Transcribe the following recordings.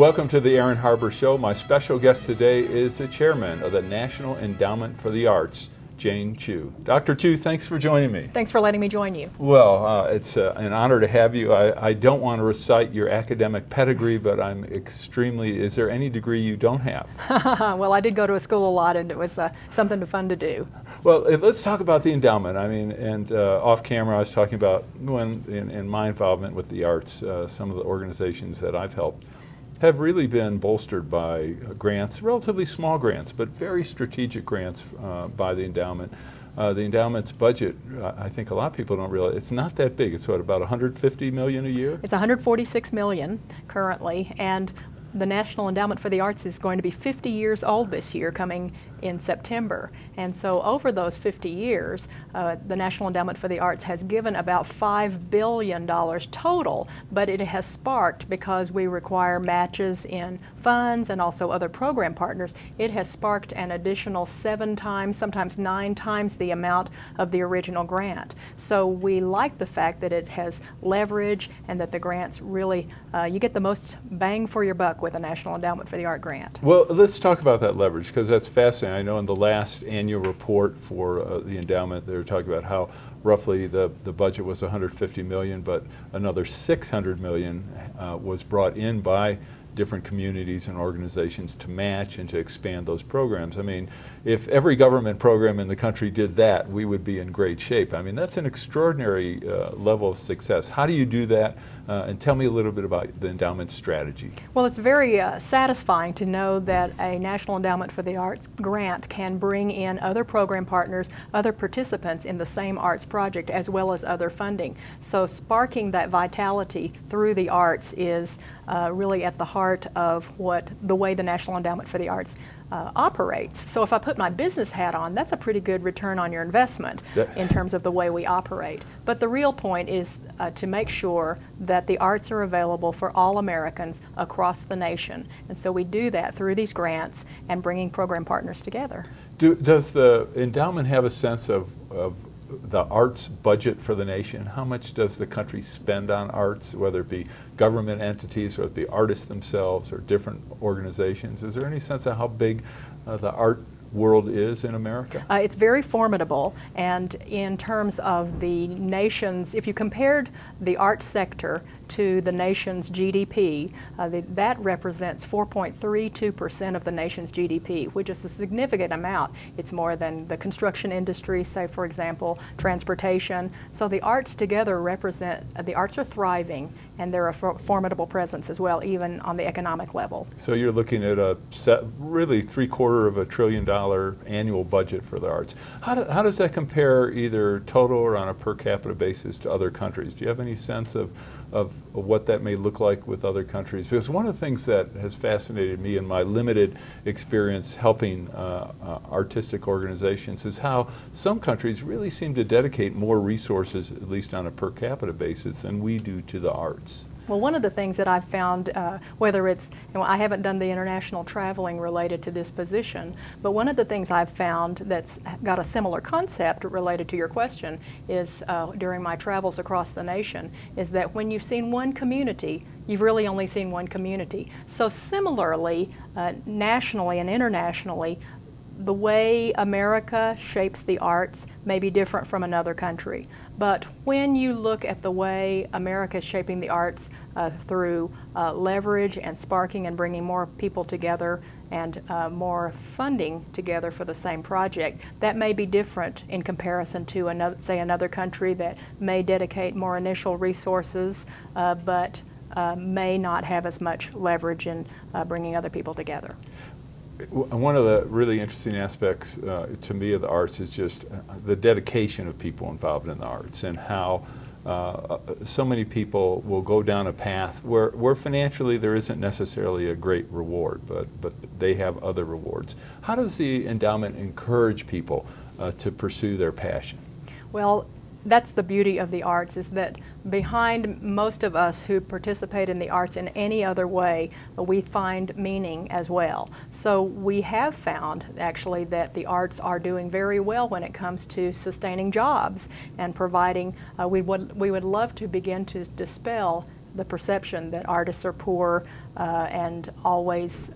Welcome to the Aaron Harber Show. My special guest today is the chairman of the National Endowment for the Arts, Jane Chu. Dr. Chu, thanks for joining me. Thanks for letting me join you. Well, it's an honor to have you. I don't want to recite your academic pedigree, but I'm extremely, is there any degree you don't have? Well, I did go to a school a lot, and it was something fun to do. Well, let's talk about the endowment. I mean, and off camera I was talking about when in my involvement with the arts, some of the organizations that I've helped have really been bolstered by grants, relatively small grants, but very strategic grants by the endowment. The endowment's budget, I think a lot of people don't realize, it's not that big. It's what, about 150 million a year? It's 146 million currently, and the National Endowment for the Arts is going to be 50 years old this year, coming in September. And so over those 50 years, the National Endowment for the Arts has given about $5 billion total, but it has sparked, because we require matches in funds and also other program partners, it has sparked an additional 7 times, sometimes 9 times the amount of the original grant. So we like the fact that it has leverage and that the grants really, you get the most bang for your buck with a National Endowment for the Art grant. Well, let's talk about that leverage, because that's fascinating. I know in the last annual report for the endowment, they were talking about how roughly the budget was 150 million, but another 600 million was brought in by different communities and organizations to match and to expand those programs. I mean, if every government program in the country did that, we would be in great shape. I mean, that's an extraordinary level of success. How do you do that? And tell me a little bit about the endowment strategy. Well, it's very satisfying to know that a National Endowment for the Arts grant can bring in other program partners, other participants in the same arts project, as well as other funding. So sparking that vitality through the arts is really at the heart of the way the National Endowment for the Arts operates. So if I put my business hat on, that's a pretty good return on your investment in terms of the way we operate. But the real point is to make sure that the arts are available for all Americans across the nation. And so we do that through these grants and bringing program partners together. Does the endowment have a sense of the arts budget for the nation? How much does the country spend on arts, whether it be government entities, or it be artists themselves, or different organizations? Is there any sense of how big the art world is in America? It's very formidable, and in terms of the nation's, if you compared the art sector to the nation's GDP, that represents 4.32% of the nation's GDP, which is a significant amount. It's more than the construction industry, say for example, transportation. So the arts together represent, the arts are thriving, and they're a formidable presence as well, even on the economic level. So you're looking at a really $750 billion annual budget for the arts. How does that compare either total or on a per capita basis to other countries? Do you have any sense of what that may look like with other countries? Because one of the things that has fascinated me in my limited experience helping artistic organizations is how some countries really seem to dedicate more resources, at least on a per capita basis, than we do to the arts. Well, one of the things that I've found, whether it's, I haven't done the international traveling related to this position, but one of the things I've found that's got a similar concept related to your question is, during my travels across the nation, is that when you've seen one community, you've really only seen one community. So similarly, nationally and internationally, the way America shapes the arts may be different from another country. But when you look at the way America is shaping the arts through leverage and sparking and bringing more people together and more funding together for the same project, that may be different in comparison to another country that may dedicate more initial resources but may not have as much leverage in bringing other people together. One of the really interesting aspects to me of the arts is just the dedication of people involved in the arts, and how so many people will go down a path where financially there isn't necessarily a great reward, but they have other rewards. How does the endowment encourage people to pursue their passion? Well, that's the beauty of the arts, is that behind most of us who participate in the arts in any other way, we find meaning as well. So we have found actually that the arts are doing very well when it comes to sustaining jobs and providing, we would love to begin to dispel the perception that artists are poor and always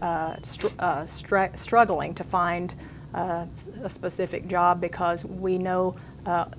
struggling to find a specific job, because we know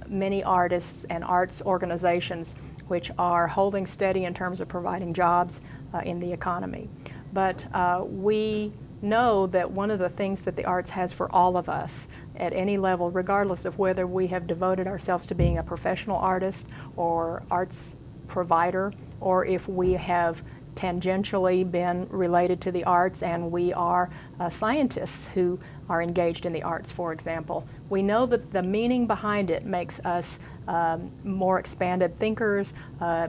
many artists and arts organizations which are holding steady in terms of providing jobs in the economy. But we know that one of the things that the arts has for all of us at any level, regardless of whether we have devoted ourselves to being a professional artist or arts provider, or if we have tangentially been related to the arts and we are scientists who are engaged in the arts, for example. We know that the meaning behind it makes us more expanded thinkers.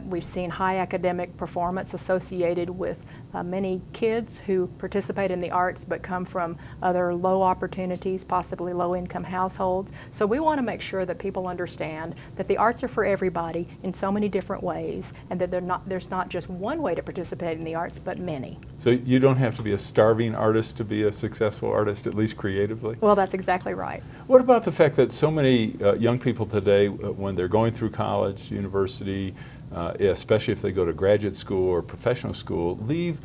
We've seen high academic performance associated with many kids who participate in the arts but come from other low opportunities, possibly low income households. So we want to make sure that people understand that the arts are for everybody in so many different ways, and that there's not just one way to participate in the arts, but many. So you don't have to be a starving artist to be a successful artist, at least creatively? Well, that's exactly right. What about the fact that so many young people today, when they're going through college, university, especially if they go to graduate school or professional school, leave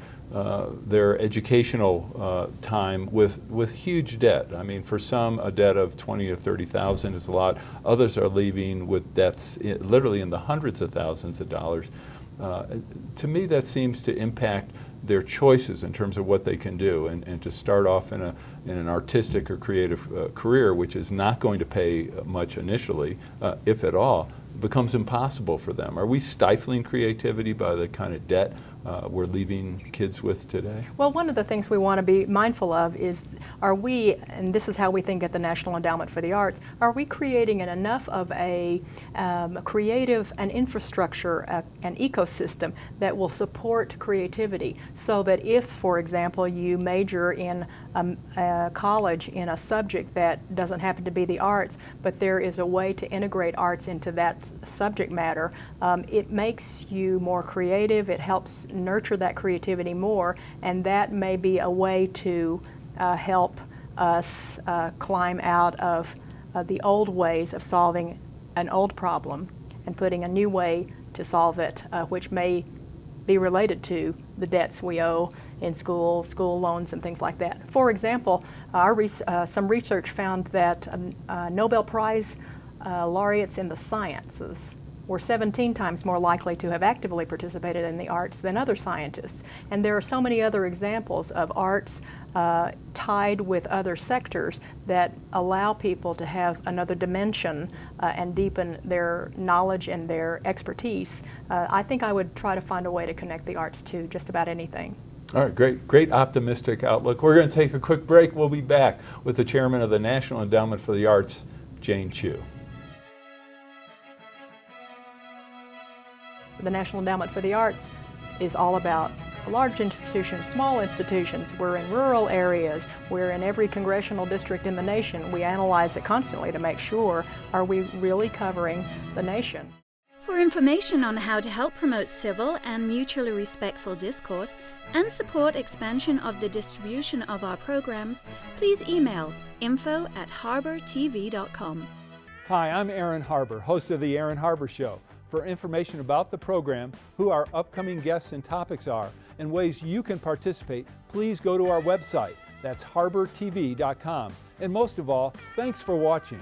their educational time with huge debt? I mean, for some, a debt of $20,000 or $30,000 is a lot. Others are leaving with debts literally in the hundreds of thousands of dollars. To me, that seems to impact their choices in terms of what they can do, and to start off in an artistic or creative career, which is not going to pay much initially, if at all, becomes impossible for them. Are we stifling creativity by the kind of debt we're leaving kids with today? Well, one of the things we want to be mindful of is, are we, and this is how we think at the National Endowment for the Arts, are we creating enough of a creative, an infrastructure, an ecosystem that will support creativity, so that if, for example, you major in college in a subject that doesn't happen to be the arts, but there is a way to integrate arts into that subject matter, it makes you more creative, it helps nurture that creativity more, and that may be a way to help us climb out of the old ways of solving an old problem and putting a new way to solve it, which may be related to the debts we owe in school loans and things like that. For example, some research found that Nobel Prize laureates in the sciences were 17 times more likely to have actively participated in the arts than other scientists. And there are so many other examples of arts tied with other sectors that allow people to have another dimension and deepen their knowledge and their expertise. I think I would try to find a way to connect the arts to just about anything. All right, great optimistic outlook. We're going to take a quick break. We'll be back with the chairman of the National Endowment for the Arts, Jane Chu. The National Endowment for the Arts is all about large institutions, small institutions. We're in rural areas. We're in every congressional district in the nation. We analyze it constantly to make sure, are we really covering the nation? For information on how to help promote civil and mutually respectful discourse and support expansion of the distribution of our programs, please email info@harbertv.com. Hi, I'm Aaron Harber, host of The Aaron Harber Show. For information about the program, who our upcoming guests and topics are, and ways you can participate, please go to our website. That's harbertv.com. And most of all, thanks for watching.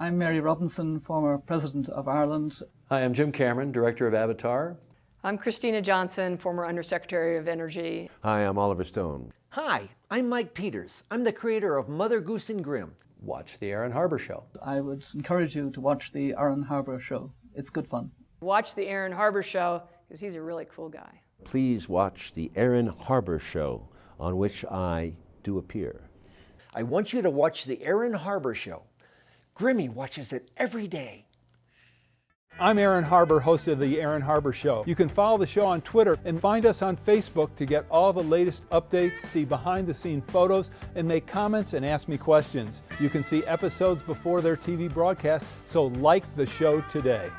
I'm Mary Robinson, former President of Ireland. Hi, I'm Jim Cameron, Director of Avatar. I'm Christina Johnson, former Undersecretary of Energy. Hi, I'm Oliver Stone. Hi, I'm Mike Peters. I'm the creator of Mother Goose and Grimm. Watch The Aaron Harber Show. I would encourage you to watch the Aaron Harber Show. It's good fun. Watch the Aaron Harber Show, because he's a really cool guy. Please watch the Aaron Harber Show, on which I do appear. I want you to watch the Aaron Harber Show. Grimmy watches it every day. I'm Aaron Harber, host of The Aaron Harber Show. You can follow the show on Twitter and find us on Facebook to get all the latest updates, see behind-the-scene photos, and make comments and ask me questions. You can see episodes before their TV broadcast, so like the show today.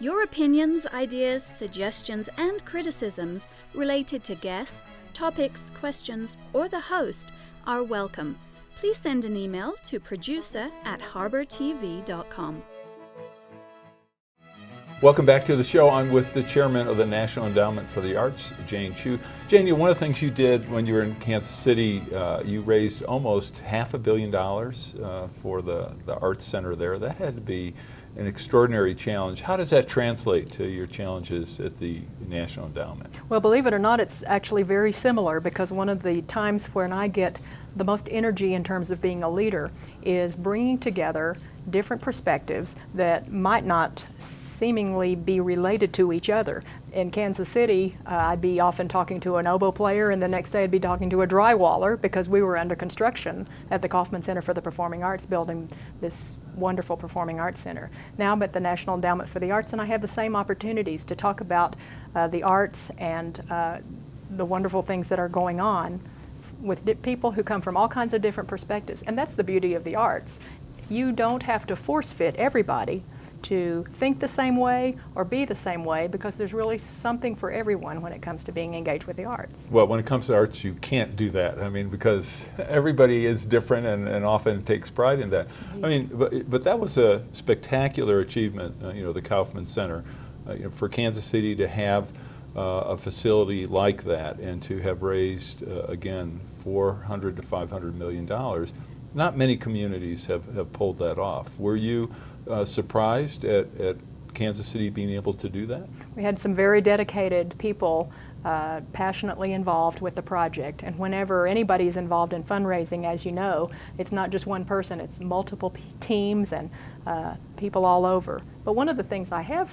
Your opinions, ideas, suggestions, and criticisms related to guests, topics, questions, or the host are welcome. Please send an email to producer@harbertv.com. Welcome back to the show. I'm with the chairman of the National Endowment for the Arts, Jane Chu. Jane, one of the things you did when you were in Kansas City, you raised almost $500 million for the Arts Center there. That had to be an extraordinary challenge. How does that translate to your challenges at the National Endowment? Well, believe it or not, it's actually very similar, because one of the times when I get the most energy in terms of being a leader is bringing together different perspectives that might not seemingly be related to each other. In Kansas City, I'd be often talking to an oboe player, and the next day I'd be talking to a drywaller, because we were under construction at the Kaufman Center for the Performing Arts, building this wonderful performing arts center. Now I'm at the National Endowment for the Arts, and I have the same opportunities to talk about the arts and the wonderful things that are going on with people who come from all kinds of different perspectives. And that's the beauty of the arts. You don't have to force fit everybody to think the same way or be the same way, because there's really something for everyone when it comes to being engaged with the arts. Well, when it comes to arts, you can't do that. I mean, because everybody is different and often takes pride in that. I mean, but that was a spectacular achievement, the Kaufman Center. For Kansas City to have a facility like that and to have raised, again, $400 to $500 million. Not many communities have pulled that off. Were you surprised at Kansas City being able to do that? We had some very dedicated people passionately involved with the project, and whenever anybody is involved in fundraising, as you know, it's not just one person, it's multiple teams and people all over. But one of the things I have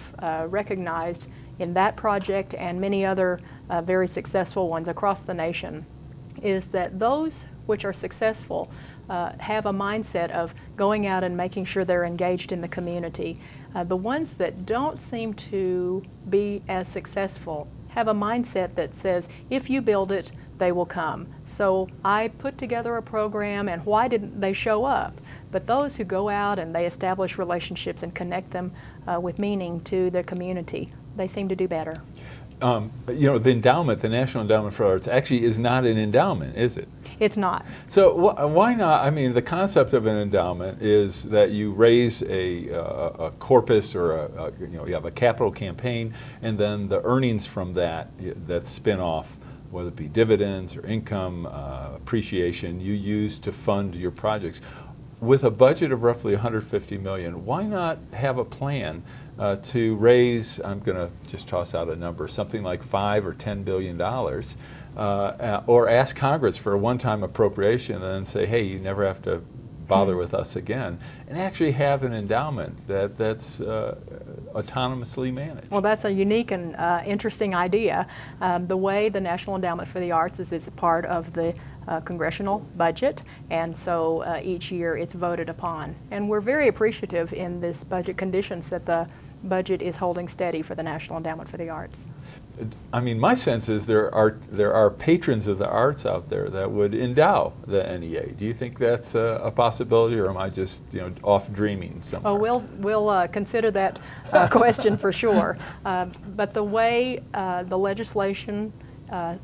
recognized in that project and many other very successful ones across the nation is that those which are successful have a mindset of going out and making sure they're engaged in the community. The ones that don't seem to be as successful have a mindset that says, if you build it, they will come. So I put together a program, and why didn't they show up? But those who go out and they establish relationships and connect them with meaning to their community, they seem to do better. The endowment, the National Endowment for Arts, actually is not an endowment, is it? It's not. So why not? I mean, the concept of an endowment is that you raise a corpus, or you have a capital campaign, and then the earnings from that spin off, whether it be dividends or income, appreciation, you use to fund your projects. With a budget of roughly $150 million, why not have a plan to raise, I'm going to just toss out a number, something like $5 or $10 billion, or ask Congress for a one-time appropriation and then say, hey, you never have to bother with us again, and actually have an endowment that's autonomously managed. Well, that's a unique and interesting idea. The way the National Endowment for the Arts is, it's a part of the congressional budget, and so each year it's voted upon. And we're very appreciative in this budget conditions that the budget is holding steady for the National Endowment for the Arts. I mean, my sense is there are patrons of the arts out there that would endow the NEA. Do you think that's a possibility, or am I just off dreaming somewhere? Oh, we'll consider that question for sure. But the way the legislation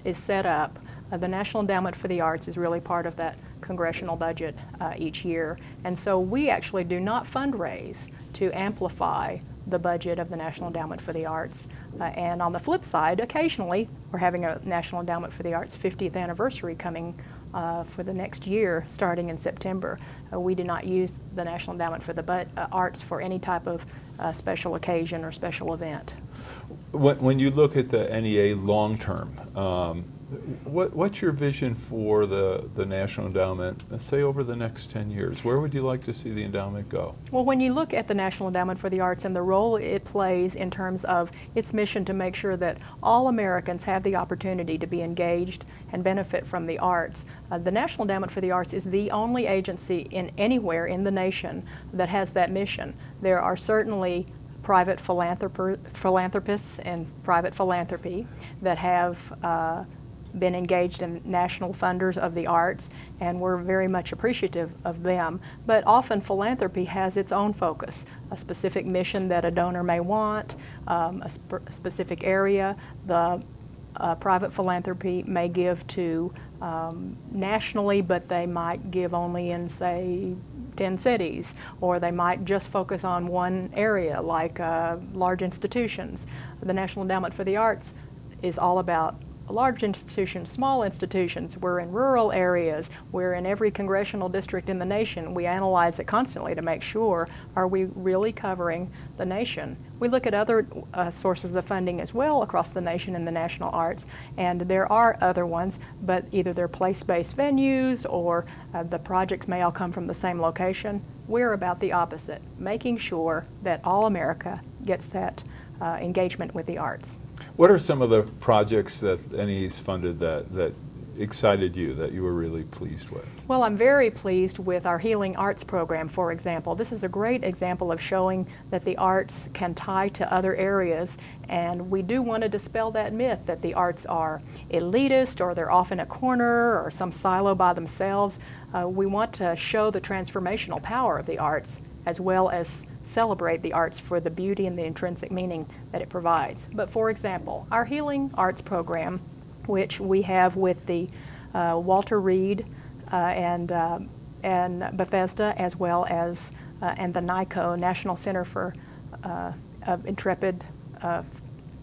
is set up, the National Endowment for the Arts is really part of that congressional budget each year, and so we actually do not fundraise to amplify the budget of the National Endowment for the Arts. And on the flip side, occasionally we're having a National Endowment for the Arts 50th anniversary coming for the next year, starting in September. We do not use the National Endowment for the Arts for any type of special occasion or special event. When you look at the NEA long term, what's your vision for the National Endowment, let's say over the next 10 years? Where would you like to see the endowment go? Well, when you look at the National Endowment for the Arts and the role it plays in terms of its mission to make sure that all Americans have the opportunity to be engaged and benefit from the arts, the National Endowment for the Arts is the only agency anywhere in the nation that has that mission. There are certainly private philanthropists and private philanthropy that have been engaged in national funders of the arts, and we're very much appreciative of them. But often philanthropy has its own focus, a specific mission that a donor may want, a specific area. The private philanthropy may give to nationally, but they might give only in, say, 10 cities, or they might just focus on one area like large institutions. The National Endowment for the Arts is all about large institutions, small institutions. We're in rural areas. We're in every congressional district in the nation. We analyze it constantly to make sure, are we really covering the nation? We look at other sources of funding as well across the nation in the national arts, and there are other ones, but either they're place-based venues or the projects may all come from the same location. We're about the opposite, making sure that all America gets that engagement with the arts. What are some of the projects that NE's funded that excited you, that you were really pleased with? Well, I'm very pleased with our Healing Arts program, for example. This is a great example of showing that the arts can tie to other areas, and we do want to dispel that myth that the arts are elitist or they're off in a corner or some silo by themselves. We want to show the transformational power of the arts as well as celebrate the arts for the beauty and the intrinsic meaning that it provides. But for example, our Healing Arts program, which we have with the Walter Reed and Bethesda, as well as and the NICO, National Center for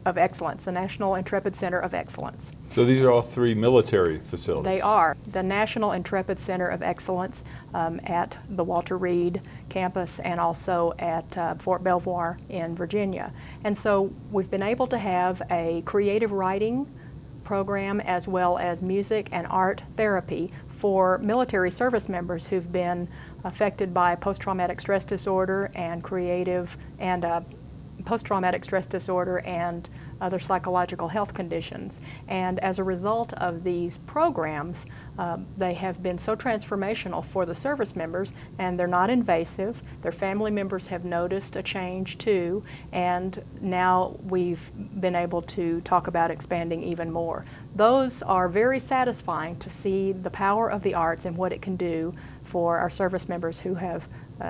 of Excellence, the National Intrepid Center of Excellence. So these are all three military facilities? They are. The National Intrepid Center of Excellence at the Walter Reed campus and also at Fort Belvoir in Virginia. And so we've been able to have a creative writing program as well as music and art therapy for military service members who've been affected by post-traumatic stress disorder and post-traumatic stress disorder and other psychological health conditions. And as a result of these programs, they have been so transformational for the service members, and they're not invasive. Their family members have noticed a change too, and now we've been able to talk about expanding even more. Those are very satisfying to see the power of the arts and what it can do for our service members who have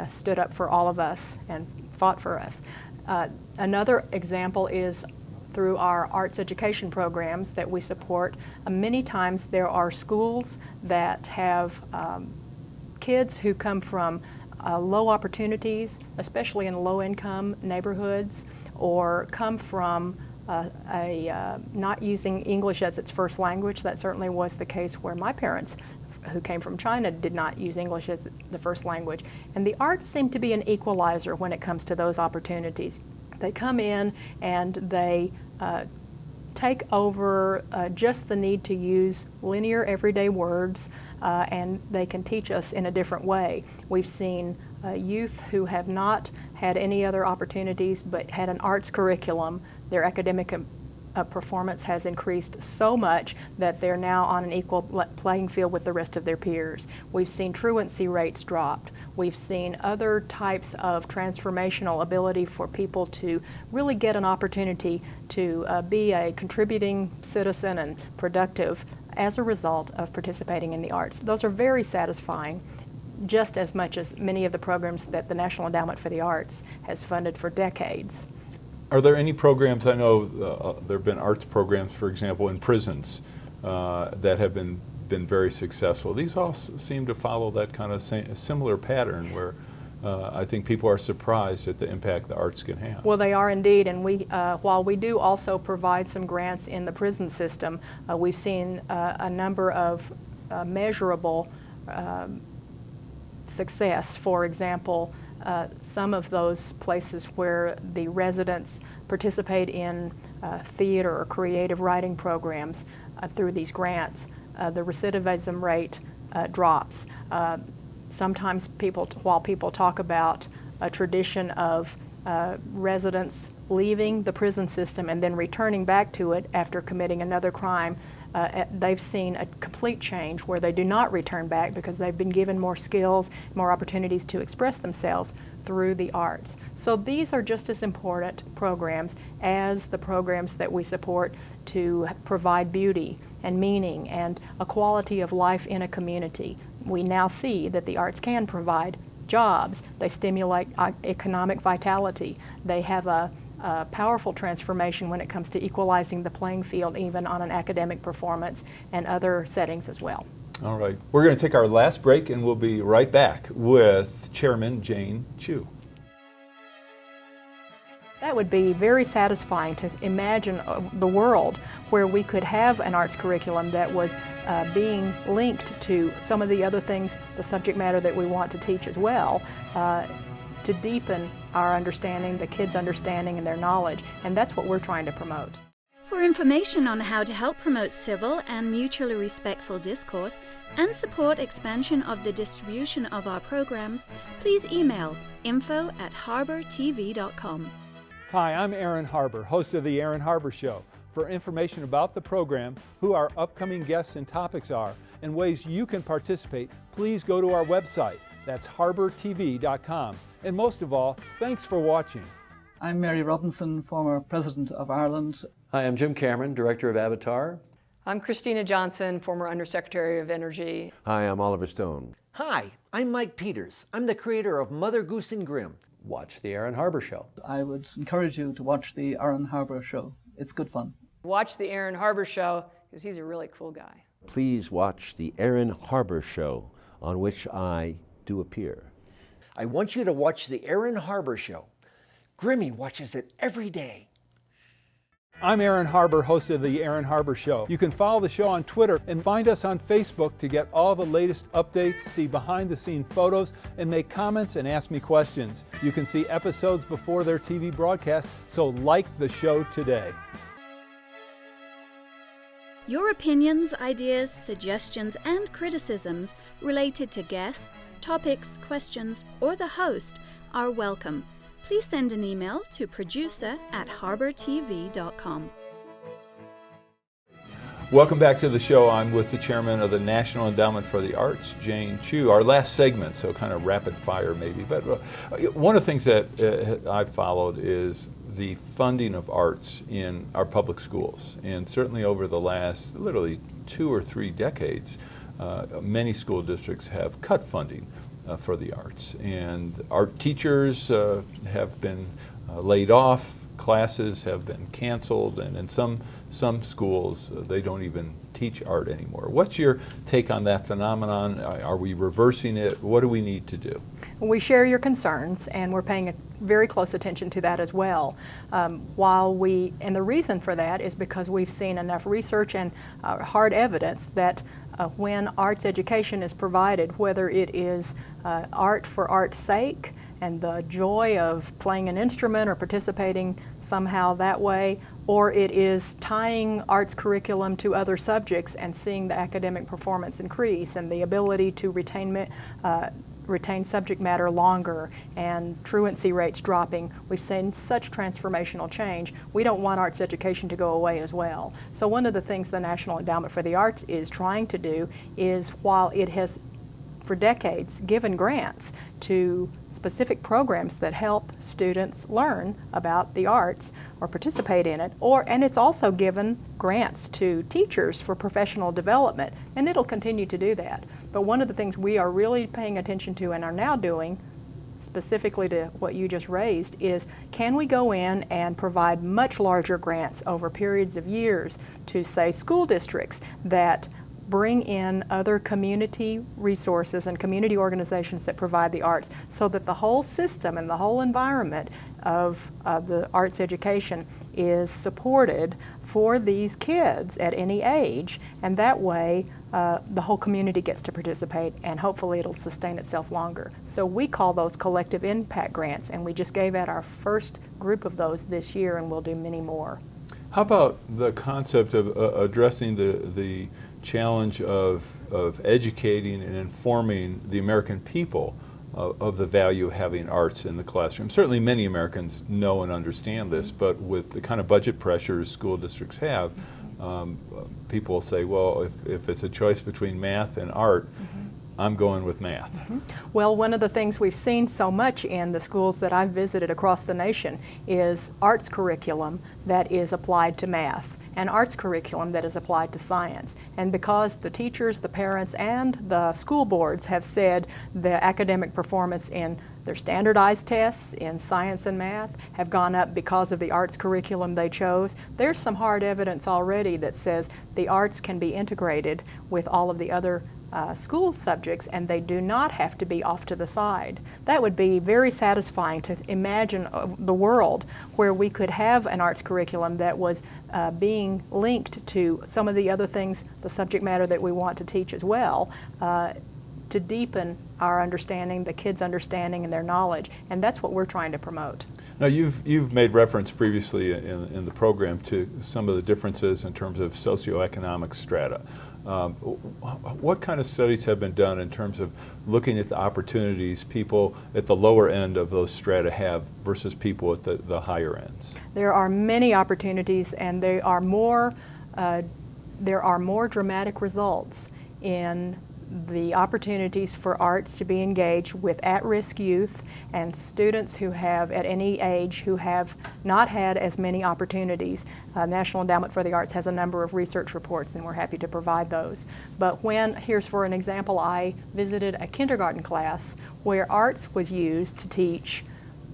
stood up for all of us and fought for us. Another example is through our arts education programs that we support. Many times there are schools that have kids who come from low opportunities, especially in low-income neighborhoods, or come from not using English as its first language. That certainly was the case where my parents, who came from China, did not use English as the first language. And the arts seem to be an equalizer when it comes to those opportunities. They come in and they take over just the need to use linear everyday words, and they can teach us in a different way. We've seen youth who have not had any other opportunities but had an arts curriculum. Their academic performance has increased so much that they're now on an equal playing field with the rest of their peers. We've seen truancy rates dropped. We've seen other types of transformational ability for people to really get an opportunity to be a contributing citizen and productive as a result of participating in the arts. Those are very satisfying, just as much as many of the programs that the National Endowment for the Arts has funded for decades. Are there any programs, I know there have been arts programs, for example, in prisons that have been very successful. These all seem to follow that kind of similar pattern where I think people are surprised at the impact the arts can have. Well, they are indeed, and while we do also provide some grants in the prison system, we've seen a number of measurable success. For example, some of those places where the residents participate in theater or creative writing programs through these grants, the recidivism rate drops. Sometimes while people talk about a tradition of residents leaving the prison system and then returning back to it after committing another crime, they've seen a complete change where they do not return back because they've been given more skills, more opportunities to express themselves through the arts. So these are just as important programs as the programs that we support to provide beauty and meaning and a quality of life in a community. We now see that the arts can provide jobs. They stimulate economic vitality. They have a powerful transformation when it comes to equalizing the playing field even on an academic performance and other settings as well. All right. We're going to take our last break and we'll be right back with Chairman Jane Chu. That would be very satisfying to imagine the world where we could have an arts curriculum that was being linked to some of the other things, the subject matter that we want to teach as well, to deepen our understanding, the kids' understanding and their knowledge, and that's what we're trying to promote. For information on how to help promote civil and mutually respectful discourse and support expansion of the distribution of our programs, please email info@harbertv.com. Hi, I'm Aaron Harber, host of The Aaron Harber Show. For information about the program, who our upcoming guests and topics are, and ways you can participate, please go to our website. That's harbertv.com. And most of all, thanks for watching. I'm Mary Robinson, former President of Ireland. Hi, I'm Jim Cameron, Director of Avatar. I'm Christina Johnson, former Undersecretary of Energy. Hi, I'm Oliver Stone. Hi, I'm Mike Peters. I'm the creator of Mother Goose and Grimm. Watch The Aaron Harber Show. I would encourage you to watch the Aaron Harber Show. It's good fun. Watch the Aaron Harber Show because he's a really cool guy. Please watch the Aaron Harber Show, on which I do appear. I want you to watch the Aaron Harber Show. Grimmy watches it every day. I'm Aaron Harber, host of The Aaron Harber Show. You can follow the show on Twitter and find us on Facebook to get all the latest updates, see behind-the-scenes photos, and make comments and ask me questions. You can see episodes before their TV broadcast, so like the show today. Your opinions, ideas, suggestions, and criticisms related to guests, topics, questions, or the host are welcome. Please send an email to producer@harbertv.com. Welcome back to the show. I'm with the chairman of the National Endowment for the Arts, Jane Chu. Our last segment, so kind of rapid fire maybe. But one of the things that I've followed is the funding of arts in our public schools. And certainly over the last literally 2 or 3 decades, many school districts have cut funding for the arts. And art teachers have been laid off, classes have been canceled, and in some schools they don't even teach art anymore. What's your take on that phenomenon? Are we reversing it? What do we need to do? We share your concerns, and we're paying very close attention to that as well. And the reason for that is because we've seen enough research and hard evidence that when arts education is provided, whether it is art for art's sake and the joy of playing an instrument or participating somehow that way, or it is tying arts curriculum to other subjects and seeing the academic performance increase and the ability to retain subject matter longer and truancy rates dropping. We've seen such transformational change. We don't want arts education to go away as well. So one of the things the National Endowment for the Arts is trying to do is, while it has for decades given grants to specific programs that help students learn about the arts or participate in it, and it's also given grants to teachers for professional development, and it'll continue to do that. But one of the things we are really paying attention to and are now doing, specifically to what you just raised, is can we go in and provide much larger grants over periods of years to, say, school districts that bring in other community resources and community organizations that provide the arts, so that the whole system and the whole environment of the arts education is supported for these kids at any age, and that way the whole community gets to participate, and hopefully it'll sustain itself longer. So we call those collective impact grants, and we just gave out our first group of those this year, and we'll do many more. How about the concept of addressing the challenge of educating and informing the American people of the value of having arts in the classroom? Certainly many Americans know and understand this, but with the kind of budget pressures school districts have, people will say, well, if it's a choice between math and art, I'm going with math. Well, one of the things we've seen so much in the schools that I've visited across the nation is arts curriculum that is applied to math, and arts curriculum that is applied to science. And because the teachers, the parents, and the school boards have said the academic performance in Their standardized tests in science and math have gone up because of the arts curriculum they chose. There's some hard evidence already that says the arts can be integrated with all of the other school subjects, and they do not have to be off to the side. That would be very satisfying to imagine the world where we could have an arts curriculum that was being linked to some of the other things, the subject matter that we want to teach as well, to deepen our understanding, the kids' understanding and their knowledge, and that's what we're trying to promote. Now you've made reference previously in the program to some of the differences in terms of socioeconomic strata. What kind of studies have been done in terms of looking at the opportunities people at the lower end of those strata have versus people at the higher ends? There are many opportunities, and there are more dramatic results in the opportunities for arts to be engaged with at-risk youth and students who have, at any age, who have not had as many opportunities. National Endowment for the Arts has a number of research reports, and we're happy to provide those. But here's for an example, I visited a kindergarten class where arts was used to teach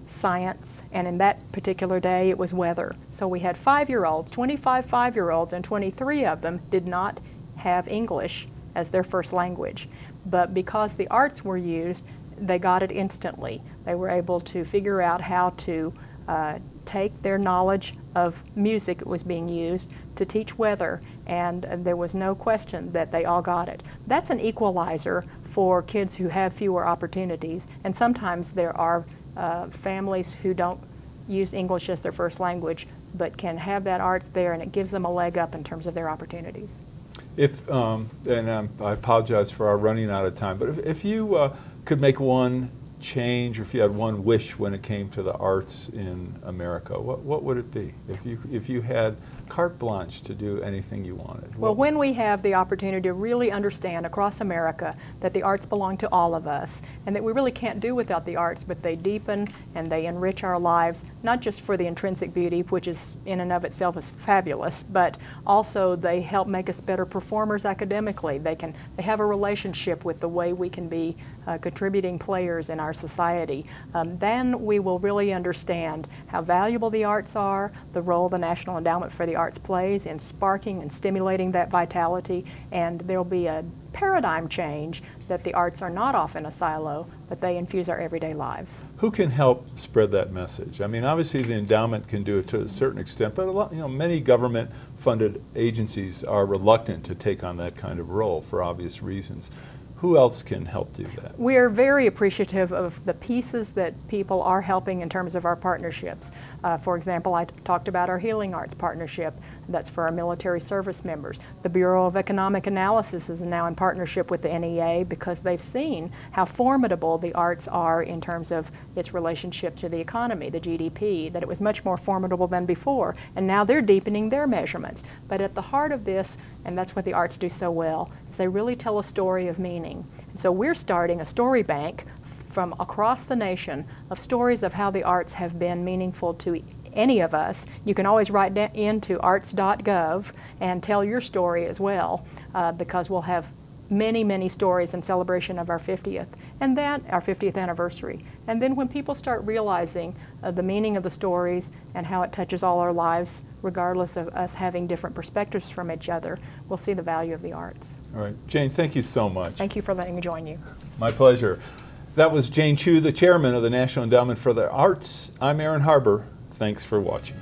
science, and in that particular day it was weather. So we had 5-year-olds, 25 5-year-olds, and 23 of them did not have English as their first language. But because the arts were used, they got it instantly. They were able to figure out how to take their knowledge of music that was being used to teach weather, and there was no question that they all got it. That's an equalizer for kids who have fewer opportunities, and sometimes there are families who don't use English as their first language, but can have that arts there, and it gives them a leg up in terms of their opportunities. I apologize for our running out of time, but if you could make one change, or if you had one wish when it came to the arts in America, what would it be? If you had carte blanche to do anything you wanted? Well, when we have the opportunity to really understand across America that the arts belong to all of us, and that we really can't do without the arts, but they deepen and they enrich our lives, not just for the intrinsic beauty, which is in and of itself is fabulous, but also they help make us better performers academically. They have a relationship with the way we can be contributing players in our society. Then we will really understand how valuable the arts are, the role the National Endowment for the Arts plays in sparking and stimulating that vitality, and there will be a paradigm change that the arts are not off in a silo, but they infuse our everyday lives. Who can help spread that message? I mean, obviously the endowment can do it to a certain extent, but many government-funded agencies are reluctant to take on that kind of role for obvious reasons. Who else can help do that? We're very appreciative of the pieces that people are helping in terms of our partnerships. For example, I talked about our Healing Arts partnership. That's for our military service members. The Bureau of Economic Analysis is now in partnership with the NEA because they've seen how formidable the arts are in terms of its relationship to the economy, the GDP, that it was much more formidable than before. And now they're deepening their measurements. But at the heart of this, and that's what the arts do so well, is they really tell a story of meaning. And so we're starting a story bank from across the nation of stories of how the arts have been meaningful to any of us. You can always write into arts.gov and tell your story as well, because we'll have many, many stories in celebration of our 50th, and then our 50th anniversary. And then when people start realizing the meaning of the stories and how it touches all our lives, regardless of us having different perspectives from each other, we'll see the value of the arts. All right, Jane, thank you so much. Thank you for letting me join you. My pleasure. That was Jane Chu, the chairman of the National Endowment for the Arts. I'm Aaron Harber. Thanks for watching.